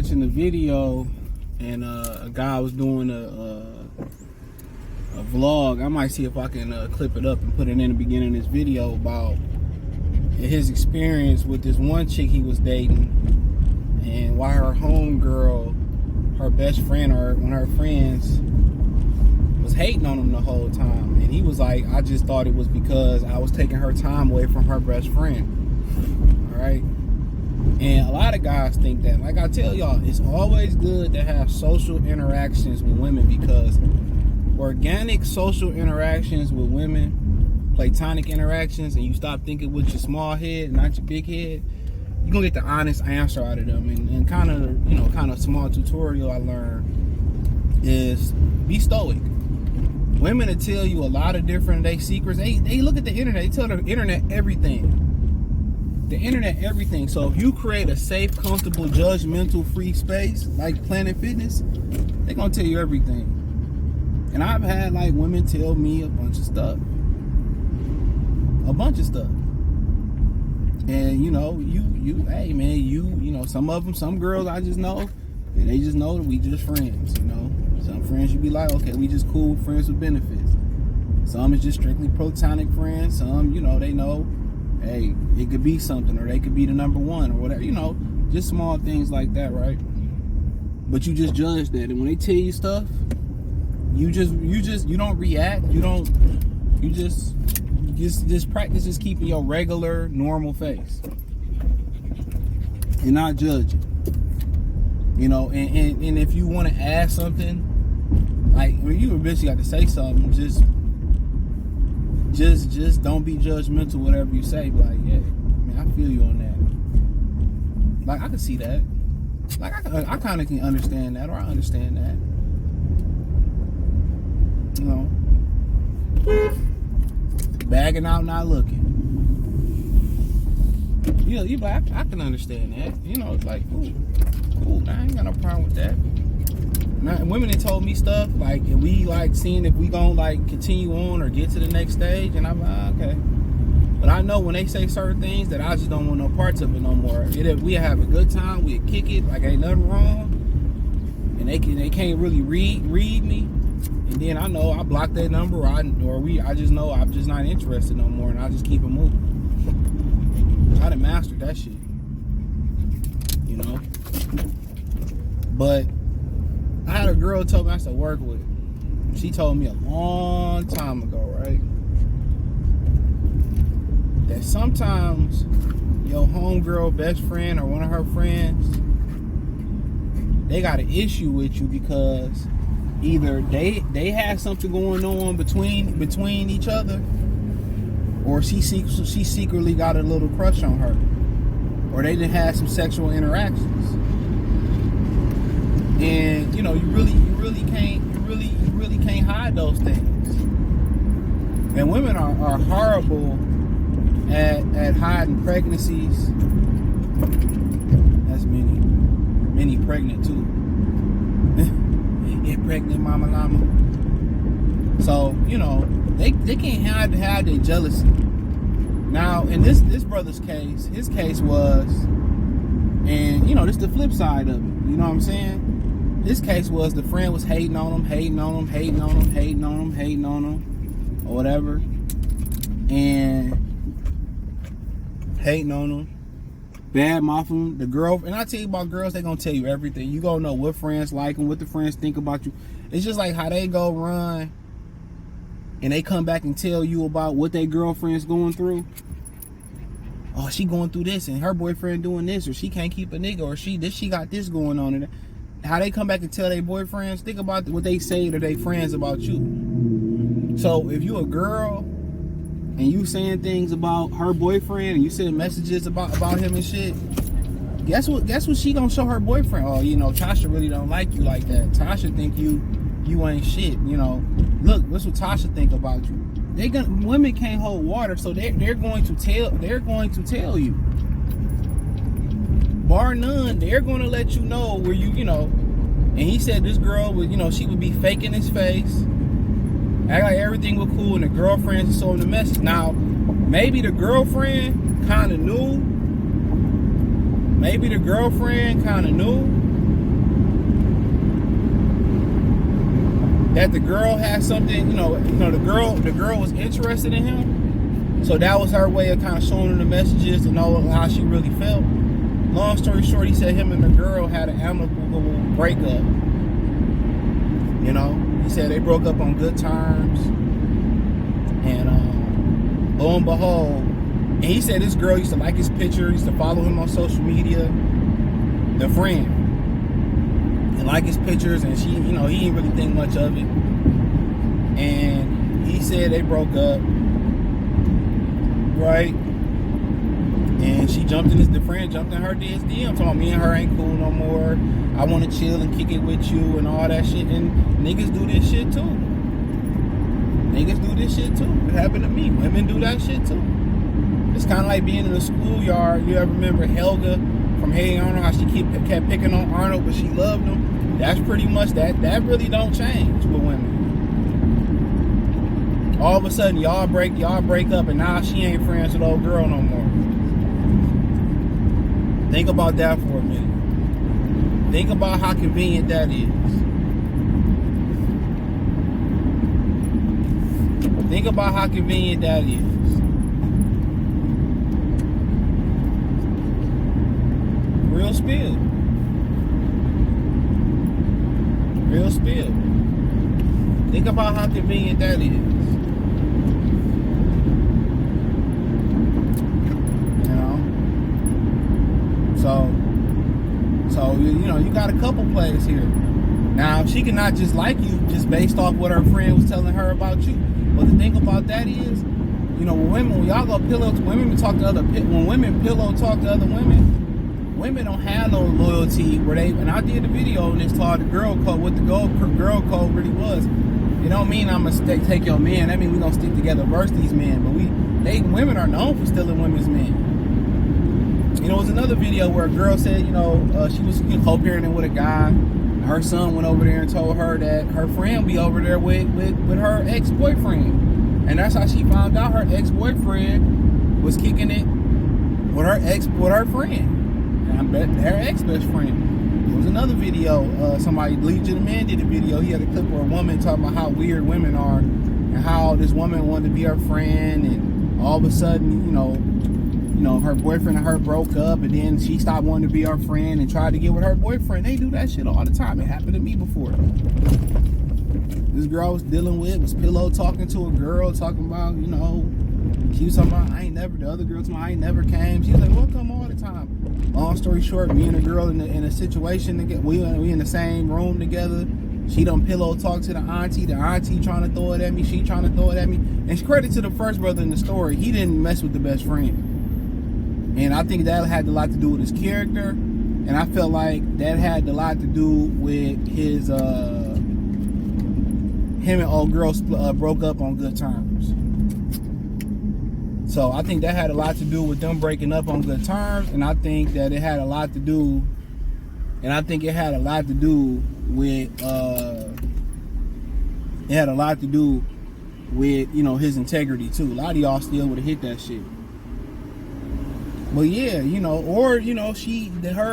watching the video, and a guy was doing a vlog. I might see if I can clip it up and put it in the beginning of this video about his experience with this one chick he was dating, and why her homegirl, her best friend, or one of her friends, was hating on him the whole time. And he was like, I just thought it was because I was taking her time away from her best friend. All right. And a lot of guys think that. Like I tell y'all, it's always good to have social interactions with women, because organic social interactions with women, platonic interactions, and you stop thinking with your small head, not your big head, you're gonna get the honest answer out of them. And kind of small tutorial I learned is be stoic. Women will tell you a lot of different secrets. They look at the internet. They tell the internet everything. The internet everything. So if you create a safe, comfortable, judgmental, free space like Planet Fitness, they're gonna tell you everything. And I've had like women tell me a bunch of stuff. And hey man, some girls I just know, and they just know that we just friends, Some friends you be like, okay, we just cool friends with benefits. Some is just strictly platonic friends. Some, they know, hey, it could be something, or they could be the number one, or whatever, just small things like that, right? But you just judge that, and when they tell you stuff, you don't react. You just practice just keeping your regular, normal face and not judging. And if you want to add something, like when you eventually got to say something, just don't be judgmental. Whatever you say, like, yeah, I feel you on that. Like I can see that. Like I kind of can understand that, or I understand that. Bagging out, not looking. You like, I can understand that. It's like, cool. I ain't got no problem with that. Now, women that told me stuff like, and we like seeing if we gonna like continue on or get to the next stage, and I'm like, okay. But I know when they say certain things that I just don't want no parts of it no more. We have a good time, we kick it, like ain't nothing wrong, and they can't really read me. And then I know I block that number, I just know I'm just not interested no more, and I just keep it moving. I done mastered that shit, But I had a girl tell me I used to work with. She told me a long time ago, right, that sometimes your homegirl, best friend, or one of her friends, they got an issue with you because either they have something going on between each other, or she secretly got a little crush on her, or they done had some sexual interactions, and you really can't hide those things. And women are horrible at hiding pregnancies. That's many pregnant too. Get pregnant, mama llama. So, they can't hide their jealousy. Now, in this brother's case, his case was, and this the flip side of it, you know what I'm saying? His case was the friend was hating on him, or whatever. And hating on him. Bad mouthing the girl. And I tell you about girls, they gonna tell you everything. You gonna know what friends like them, what the friends think about you. It's just like how they go run and they come back and tell you about what their girlfriend's going through. Oh, she going through this, and her boyfriend doing this, or she can't keep a nigga, or she got this going on. And how they come back and tell their boyfriends, think about what they say to their friends about you. So if you a girl and you saying things about her boyfriend, and you sending messages about him and shit, guess what she gonna show her boyfriend? Oh, Tasha really don't like you like that. Tasha think you ain't shit. Look, what's what Tasha think about you. Women can't hold water, so they're going to tell you. Bar none, they're gonna let you know where and he said this girl would, she would be faking his face, act like everything was cool, and the girlfriend saw him the message. Now, maybe the girlfriend kind of knew, that the girl had something, the girl was interested in him. So that was her way of kind of showing him the messages to know how she really felt. Long story short, he said him and the girl had an amicable breakup. He said they broke up on good terms. And lo and behold, and he said this girl used to like his picture, used to follow him on social media, the friend, and like his pictures, and she, he didn't really think much of it. And he said they broke up, right? And she the friend jumped in her DM, talking about me and her ain't cool no more. I want to chill and kick it with you and all that shit. And niggas do this shit too. Niggas do this shit too. It happened to me. Women do that shit too. It's kind of like being in a schoolyard. You ever remember Helga from Hey Arnold, how she kept picking on Arnold, but she loved him? That's pretty much that. That really don't change with women. All of a sudden, y'all break up, and now she ain't friends with old girl no more. Think about that for a minute. Think about how convenient that is. Think about how convenient that is. Real spill. Real spill. Think about how convenient that is. So you got a couple plays here. Now, she cannot just like you just based off what her friend was telling her about you. But the thing about that is, when y'all go when women pillow talk to other women don't have no loyalty and I did the video and it's called the girl code, what the girl code really was. It don't mean I'm gonna take your man. That mean we gonna stick together versus these men. But women are known for stealing women's men. It was another video where a girl said, she was co-parenting with a guy. Her son went over there and told her that her friend be over there with her ex-boyfriend. And that's how she found out her ex-boyfriend was kicking it with her friend. And I bet her ex-best friend. There was another video, somebody, Legion of Man did a video. He had a clip where a woman talking about how weird women are and how this woman wanted to be her friend, and all of a sudden, her boyfriend and her broke up, and then she stopped wanting to be her friend and tried to get with her boyfriend. They do that shit all the time. It happened to me before. This girl I was dealing with was pillow talking to a girl, talking about, she was talking about, the other girl told me, I ain't never came. She was like, well, come all the time. Long story short, me and a girl in a situation together, we in the same room together. She done pillow talk to the auntie trying to throw it at me, she trying to throw it at me. And credit to the first brother in the story, he didn't mess with the best friend. And I think that had a lot to do with his character. And I felt like that had a lot to do with his, him and old girl broke up on good terms. So I think that had a lot to do with them breaking up on good terms. And I think that it had a lot to do, with, his integrity too. A lot of y'all still would have hit that shit. But yeah, her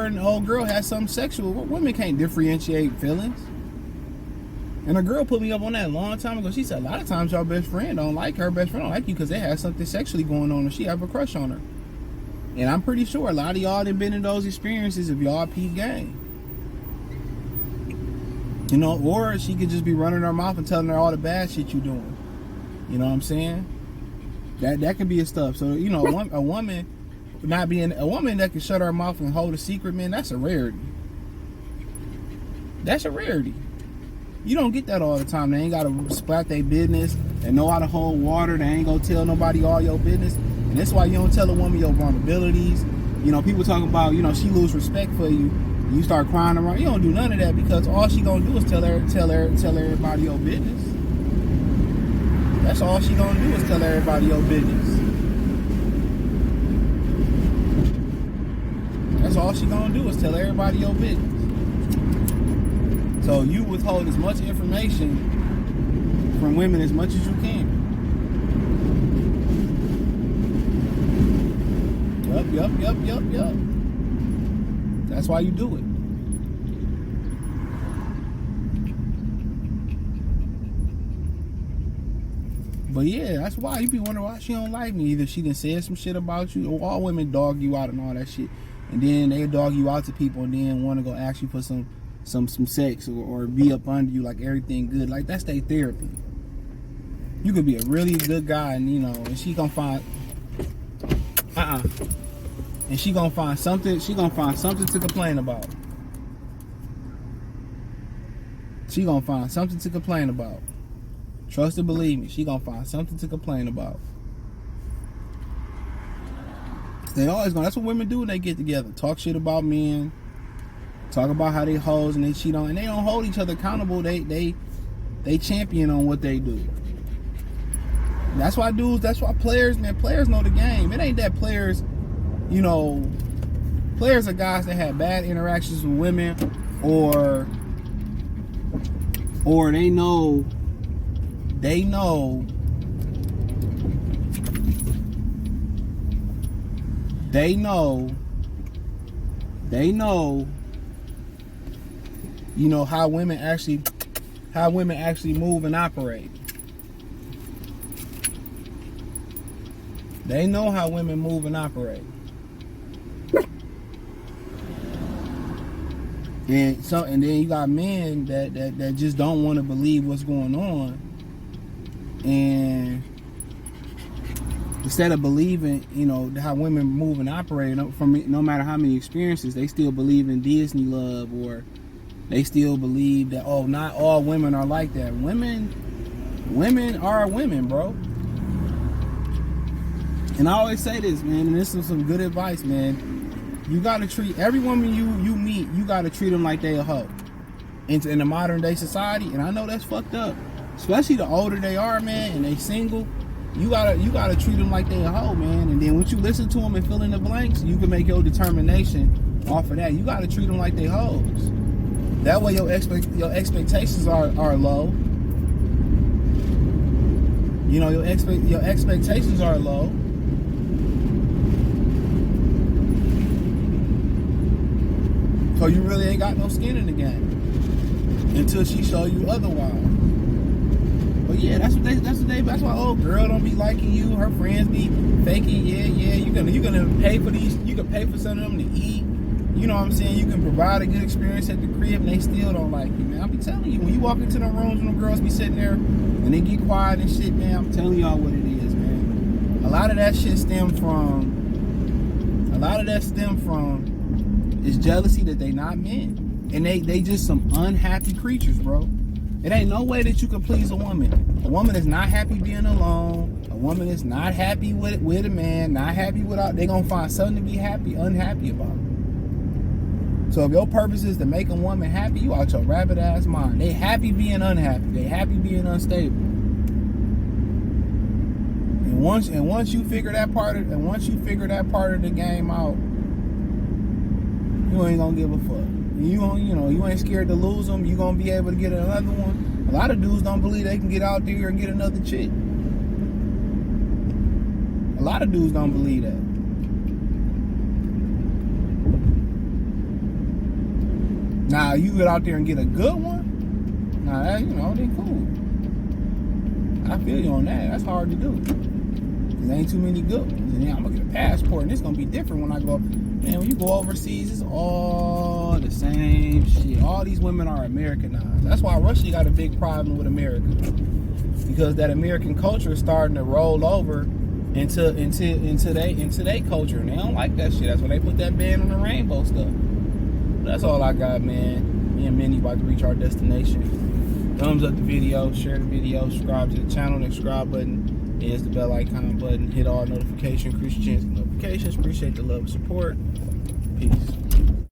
and the old girl had something sexual. Women can't differentiate feelings. And a girl put me up on that a long time ago. She said a lot of times your best friend don't like you because they have something sexually going on and she have a crush on her. And I'm pretty sure a lot of y'all done been in those experiences if y'all peep game. Or she could just be running her mouth and telling her all the bad shit you doing. You know what I'm saying? That could be a stuff. So, a woman that can shut her mouth and hold a secret, man, that's a rarity. That's a rarity. You don't get that all the time. They ain't got to splat their business. They know how to hold water. They ain't gonna tell nobody all your business. And that's why you don't tell a woman your vulnerabilities. People talking about, she lose respect for you. You start crying around. You don't do none of that because all she gonna do is tell everybody your business. That's all she gonna do is tell everybody your business. That's all she gonna do is tell everybody your business. So you withhold as much information from women as much as you can. Yup. That's why you do it. But yeah, that's why you be wondering why she don't like me. Either she done said some shit about you, or all women dog you out and all that shit, and then they dog you out to people, and then want to go ask you for some sex or be up under you like everything good. Like that's their therapy. You could be a really good guy, and and she gonna find and she gonna find something. She gonna find something to complain about. She gonna find something to complain about. Trust and believe me, she gonna find something to complain about. They always gonna. That's what women do when they get together. Talk shit about men. Talk about how they hoes and they cheat on, and they don't hold each other accountable. They champion on what they do. That's why dudes. That's why players, man. Players know the game. It ain't that players. Players are guys that have bad interactions with women, or they know how women actually move and operate. They know how women move and operate. And then you got men that just don't want to believe what's going on. And instead of believing, how women move and operate, from no matter how many experiences, they still believe in Disney love, or they still believe that, oh, not all women are like that. Women are women, bro. And I always say this, man, and this is some good advice, man. You gotta treat every woman you meet, you gotta treat them like they a hoe. In the modern day society, and I know that's fucked up. Especially the older they are, man, and they single, you gotta treat them like they a hoe, man. And then once you listen to them and fill in the blanks, you can make your determination off of that. You gotta treat them like they hoes. That way your expectations are low. Your expectations are low. So you really ain't got no skin in the game until she show you otherwise. But yeah, that's why old girl don't be liking you. Her friends be faking. Yeah. You gonna pay for these. You can pay for some of them to eat. You know what I'm saying? You can provide a good experience at the crib, and they still don't like you, man. I be telling you, when you walk into the rooms and the girls be sitting there and they get quiet and shit, man. I'm telling y'all what it is, man. A lot of that stem from is jealousy that they not men, and they just some unhappy creatures, bro. It ain't no way that you can please a woman. A woman is not happy being alone. A woman is not happy with a man, not happy without. They gonna find something to be unhappy about. So if your purpose is to make a woman happy, you out your rabbit ass mind. They happy being unhappy. They happy being unstable. And once you figure that part of the game out, you ain't gonna give a fuck. You ain't scared to lose them. You gonna be able to get another one. A lot of dudes don't believe they can get out there and get another chick. A lot of dudes don't believe that. Now you get out there and get a good one. Now that, they cool. I feel you on that. That's hard to do. There ain't too many good ones. And then I'm gonna get a passport, and it's gonna be different when I go. Man, when you go overseas, it's all the same shit. All these women are Americanized. That's why Russia got a big problem with America, because that American culture is starting to roll over into their culture, and they don't like that shit. That's why they put that ban on the rainbow stuff. That's all I got, man. Me and Minnie about to reach our destination. Thumbs up the video, share the video, subscribe to the channel. The subscribe button is the bell icon button. Hit all notifications, increase your chance of notifications. Appreciate the love and support. Peace.